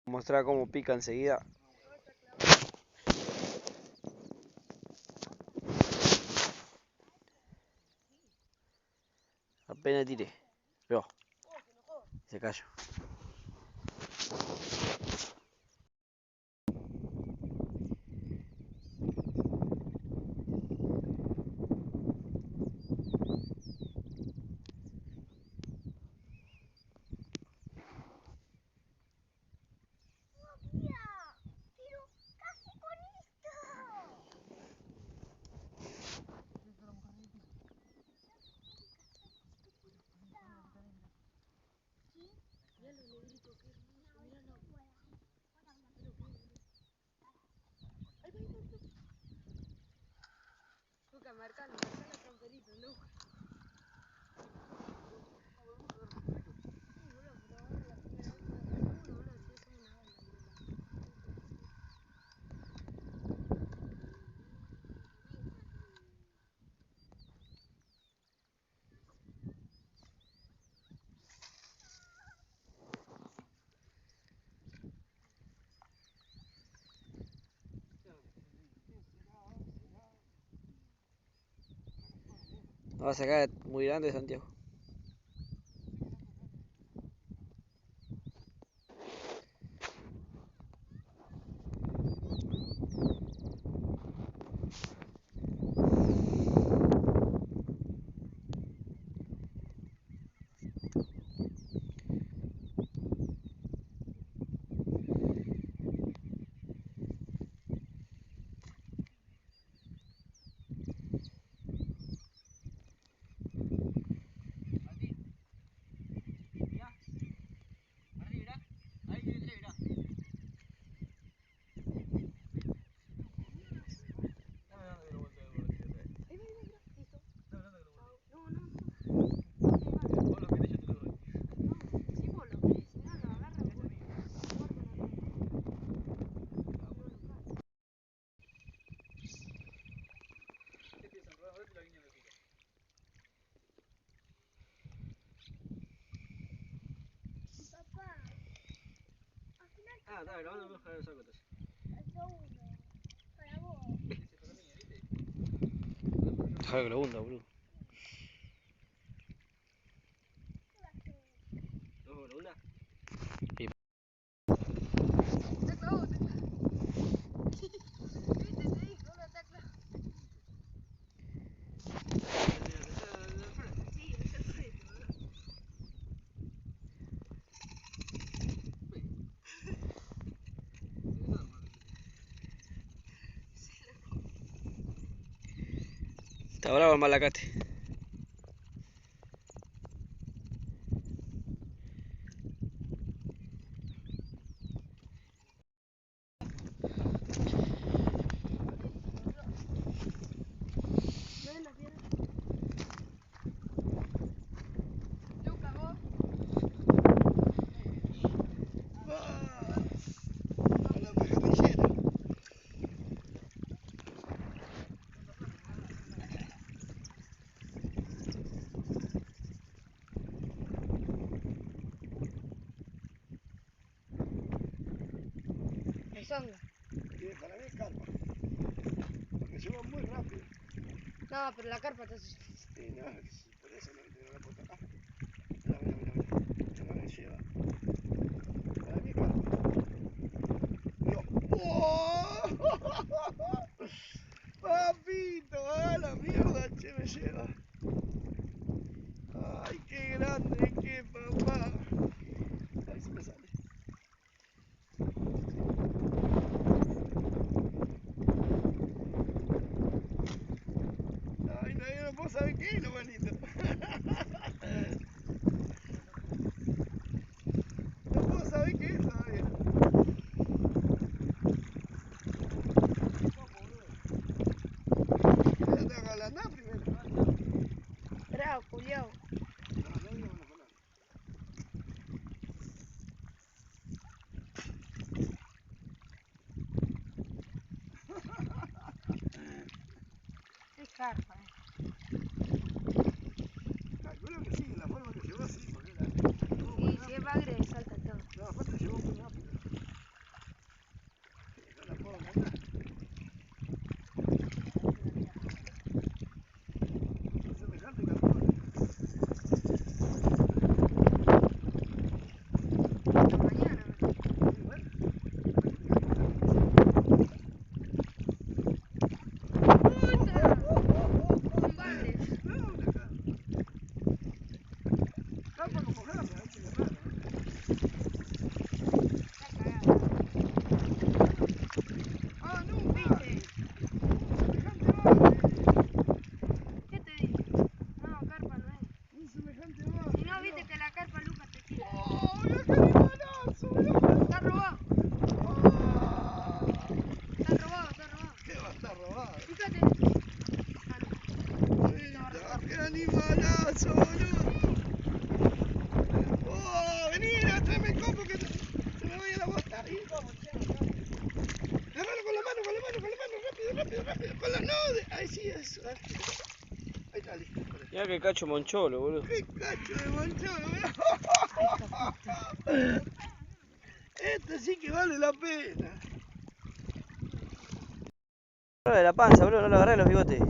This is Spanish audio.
Mostrar cómo pica enseguida. Apenas tire. Yo. Se cayó. Marcalo, camperito, no. No va a sacar muy grande, Santiago. Ah, está grabando, me dejar el saco entonces. Para vos. Dejar que lo hunda, boludo. ¿No lo hunda? Sí. Está bravo el malacate. Songa. Para mí es carpa, porque se va muy rápido. No, pero la carpa está... Sí, no, por eso no la puedo tocar. Mira, me lleva. Para mí es carpa. Digo, ¡oh! Papito, a la mierda, che, me lleva. Ay, qué grande, qué papá. A ver si me sale. Ay, no, yo no puedo saber qué es lo bonito. No puedo saber qué es todavía. Ya tengo que ablandar primero. Bravo, culiao. No, no digamos la palabra. Es carpa, Mirá que cacho moncholo, boludo. ¡Qué cacho de bolchón! Este sí que vale la pena. De la panza, boludo, no lo agarré los bigotes.